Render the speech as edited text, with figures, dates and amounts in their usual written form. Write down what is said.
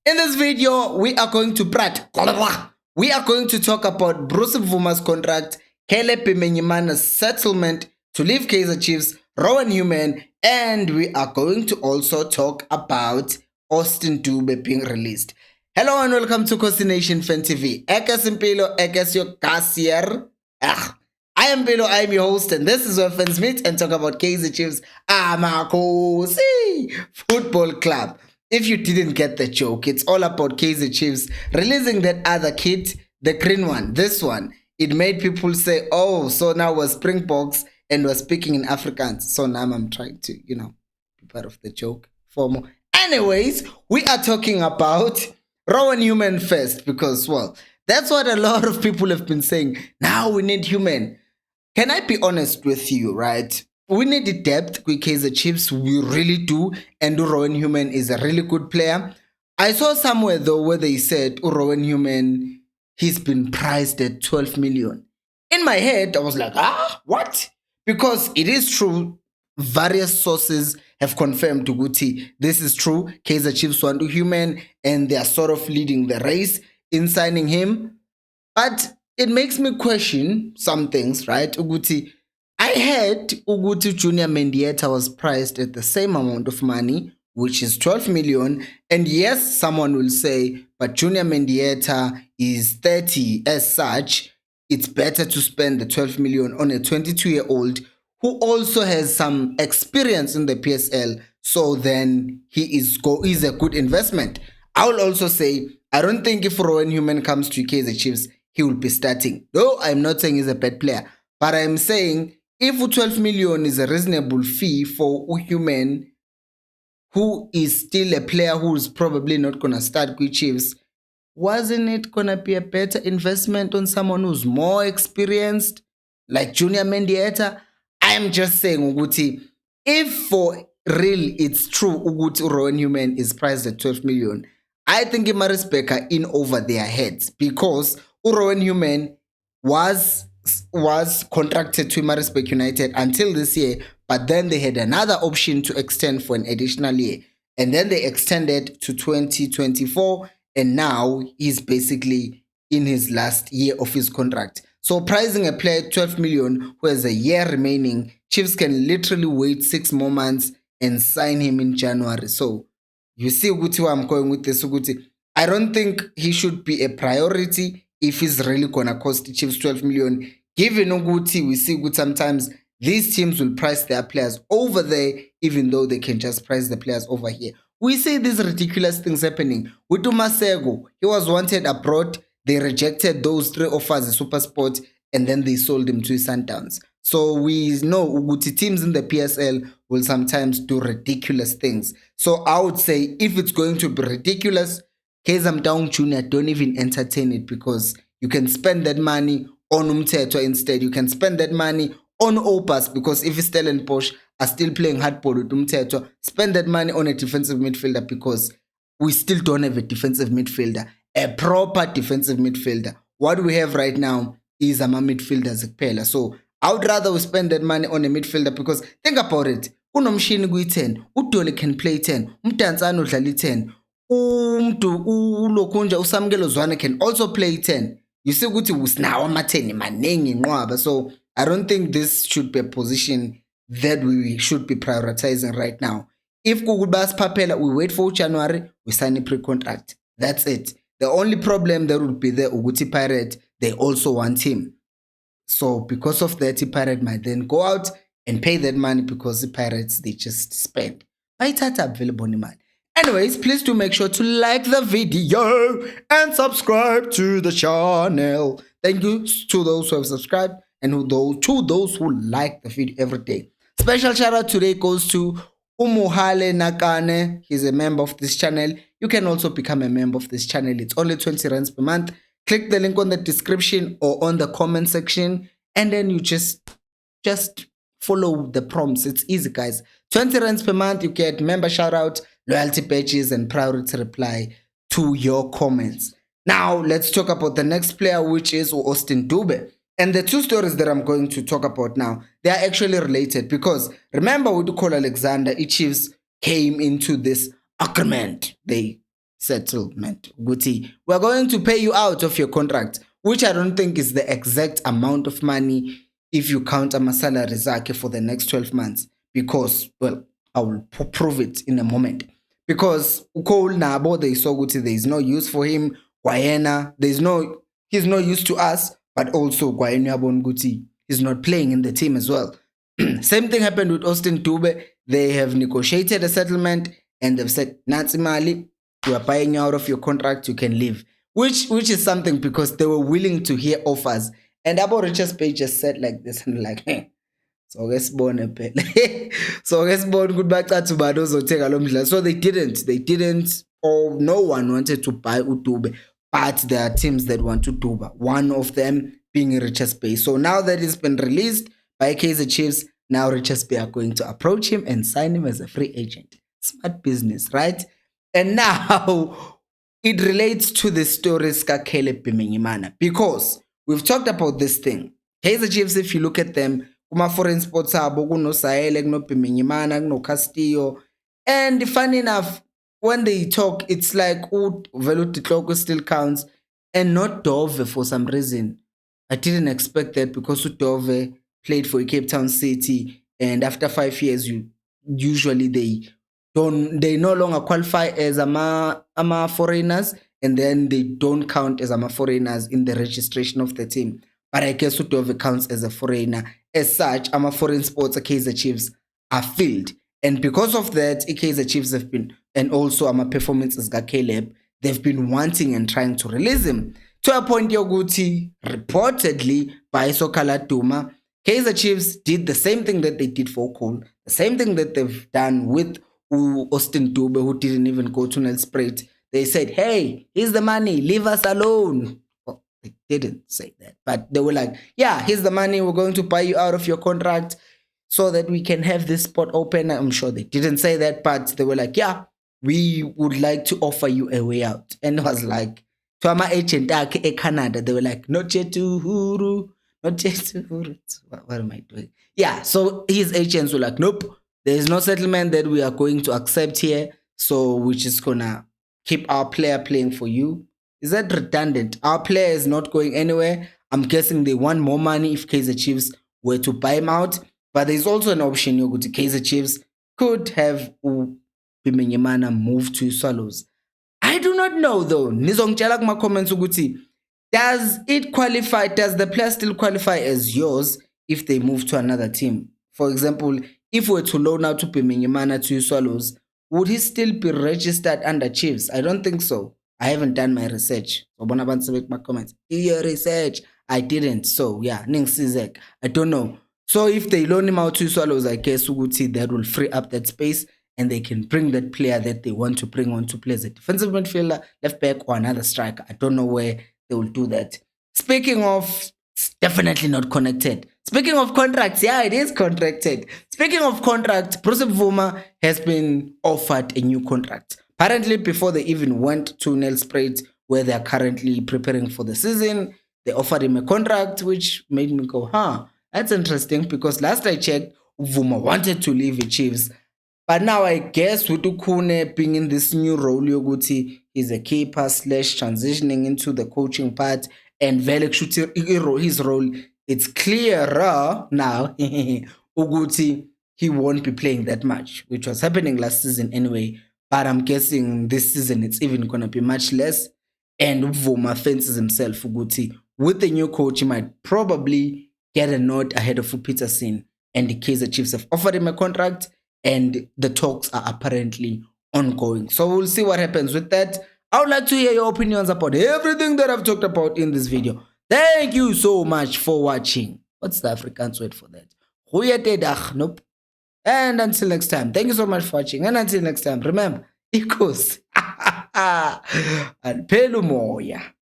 In this video, we are going to talk about Bruce Mvuma's contract, Caleb Bimenyimana's settlement to leave Kaizer Chiefs, Rowan Human, and we are going to also talk about Austin Dube being released. Hello and welcome to Khosi Nation Fan TV. Ekas Impilo, Ekas your Kasier. I am Bilo, I am your host, and this is where fans meet and talk about Kaizer Chiefs, Khosi Football Club. If you didn't get the joke, it's all about Kaizer Chiefs releasing that other kid, the green one, this one. It made people say, oh, so now we're Springboks and we're speaking in Afrikaans. So now I'm trying to, be part of the joke. Anyways, we are talking about Rowan Human first because, well, that's what a lot of people have been saying. Now we need Human. Can I be honest with you, right? We need depth with Kaizer Chiefs. We really do. And Rowan Human is a really good player. I saw somewhere though where they said Rowan Human, he's been priced at 12 million. In my head, I was like, what? Because it is true. Various sources have confirmed to Guti this is true. Kaizer Chiefs want Human and they are sort of leading the race in signing him. But it makes me question some things, right? Uguti, I heard Uguti Junior Mendieta was priced at the same amount of money, which is 12 million. And yes, someone will say, but Junior Mendieta is 30. As such, it's better to spend the 12 million on a 22-year-old who also has some experience in the PSL. So then he is a good investment. I will also say, I don't think if Rowan Human comes to Kaizer Chiefs, he will be starting. Though I'm not saying he's a bad player, but I'm saying if 12 million is a reasonable fee for Human, who is still a player who is probably not going to start with Chiefs, wasn't it going to be a better investment on someone who's more experienced, like Junior Mendieta? I'm just saying, Uguti, if for real it's true, Uguti Rowan Human is priced at 12 million, I think Pietermaritzburg in over their heads because Rowan Human was contracted to Pietermaritzburg United until this year, but then they had another option to extend for an additional year. And then they extended to 2024, and now he's basically in his last year of his contract. So pricing a player 12 million who has a year remaining, Chiefs can literally wait 6 more months and sign him in January. So you see Uguti where I'm going with this, Uguti. I don't think he should be a priority if he's really going to cost the Chiefs 12 million. Given Uguti, we see Uguti sometimes these teams will price their players over there even though they can just price the players over here. We see these ridiculous things happening. With Masego, he was wanted abroad. They rejected those 3 offers at SuperSport and then they sold him to Sundowns. So we know Uguti teams in the PSL will sometimes do ridiculous things. So I would say if it's going to be ridiculous, Kaizer Chiefs Junior, don't even entertain it because you can spend that money on Umteto instead. You can spend that money on Opas because if Estelle and Posh are still playing hardball with Umteto, spend that money on a defensive midfielder because we still don't have a defensive midfielder, a proper defensive midfielder. What we have right now is a midfielder. So I would rather we spend that money on a midfielder because think about it. Unomshini kuyi-10, uDole can play 10, uMdantsane udlala 10, uLokunja uSamkelo Zwane can also play 10. You see ukuthi usinawo ama-10 maningi inqwaba. So I don't think this should be a position that we should be prioritizing right now. If Kugubas Papela, we wait for January, we sign a pre-contract. That's it. The only problem that would be there, Uguti Pirate, they also want him. So because of that, the Pirate might then go out and pay that money because the Pirates, they just spend. Anyways, please do make sure to like the video and subscribe to the channel. Thank you to those who have subscribed and to those who like the video every day. Special shout out today goes to Umuhale Nakane. He's a member of this channel. You can also become a member of this channel. It's only 20 rands per month. Click the link on the description or on the comment section and then you just follow the prompts. It's easy, guys. 20 rands per month, you get member shout out, loyalty badges, and priority reply to your comments. Now, let's talk about the next player, which is Austin Dube. And the 2 stories that I'm going to talk about now, they are actually related because remember with Cole Alexander, Chiefs came into this agreement. They settlement. Guti, we're going to pay you out of your contract, which I don't think is the exact amount of money if you count my salary zake for the next 12 months. Because, well, I will prove it in a moment. Because Cole Nabo, they saw Guti, there is no use for him. Guayana, he's no use to us, but also Guayana Guti, he's not playing in the team as well. Same thing happened with Austin Dube. They have negotiated a settlement and they've said, Nancy Mali, we are buying you out of your contract, you can leave. Which is something because they were willing to hear offers. And Abo Richards Page just said like this and like, hey, so ngesibone phela. So ngesibone ukuthi bacathi ubani ozothenga lo mdlalo. So they didn't, or no one wanted to buy uDube, but there are teams that want to Dube. One of them being Richards Bay. So now that it's been released by Kaizer Chiefs, now Richards Bay are going to approach him and sign him as a free agent. Smart business, right? And now it relates to the stories ka Caleb Bimenyimana, because we've talked about this thing. Kaizer Chiefs, if you look at them, foreign sports abo kuno Sahele, kuno Bimenyimana, kuno Castillo, and funny enough, when they talk, it's like Veluti Kloko still counts and not Dove for some reason. I didn't expect that because Dove played for Cape Town City, and after 5 years, usually they no longer qualify as ama foreigners, and then they don't count as ama foreigners in the registration of the team. But I guess Dove counts as a foreigner. As such, ama foreign sports Kaizer Chiefs are filled. And because of that, Kaizer Chiefs have been, and also ama performances got Caleb, they've been wanting and trying to release him. To a point Yoguti, reportedly by Sokala Duma, Kaizer Chiefs did the same thing that they did for Cole, the same thing that they've done with Austin Dube, who didn't even go to Nelspruit. They said, hey, here's the money, leave us alone. Well, they didn't say that, but they were like, yeah, here's the money, we're going to buy you out of your contract so that we can have this spot open. I'm sure they didn't say that, but they were like, yeah, we would like to offer you a way out. And it was like, to my agent in Canada, they were like, not yet to Huru, not yet to Huru. What am I doing? Yeah, so his agents were like, nope, there's no settlement that we are going to accept here, so we're just gonna keep our player playing for you. Is that redundant? Our player is not going anywhere. I'm guessing they want more money if Kaizer Chiefs were to buy him out. But there's also an option, you go to Kaizer Chiefs could have Bimenyimana move to Swallows. I do not know though. Nizongitshela kuma comments ukuthi, does the player still qualify as yours if they move to another team? For example, if we were to loan out to Bimenyimana to Swallows, would he still be registered under Chiefs? I don't think so. I haven't done my research. So bona bantu make my comments. Do your research. I didn't. So yeah, Ningsizek. I don't know. So if they loan him out to Swallows, I guess that will free up that space and they can bring that player that they want to bring on to play as a defensive midfielder, left back, or another striker. I don't know where they will do that. Speaking of, it's definitely not connected. Speaking of contracts, yeah, it is contracted. Speaking of contracts, Bruce Mvuma has been offered a new contract. Apparently, before they even went to Nelspruit, where they are currently preparing for the season, they offered him a contract, which made me go, that's interesting, because last I checked, Mvuma wanted to leave the Chiefs. But now I guess with Ukune being in this new role, Yoguti is a keeper / transitioning into the coaching part, and Velek shooting his role, it's clearer now Uguti he won't be playing that much, which was happening last season anyway. But I'm guessing this season it's even gonna be much less. And Mvuma fences himself Uguti. With the new coach, he might probably get a nod ahead of Peterson, and the Kaizer Chiefs have offered him a contract, and the talks are apparently ongoing. So we'll see what happens with that. I would like to hear your opinions about everything that I've talked about in this video. Thank you so much for watching. What's the Afrikaans word for that? Nope. And until next time, thank you so much for watching. And until next time, remember, ikos. Alpelu moya.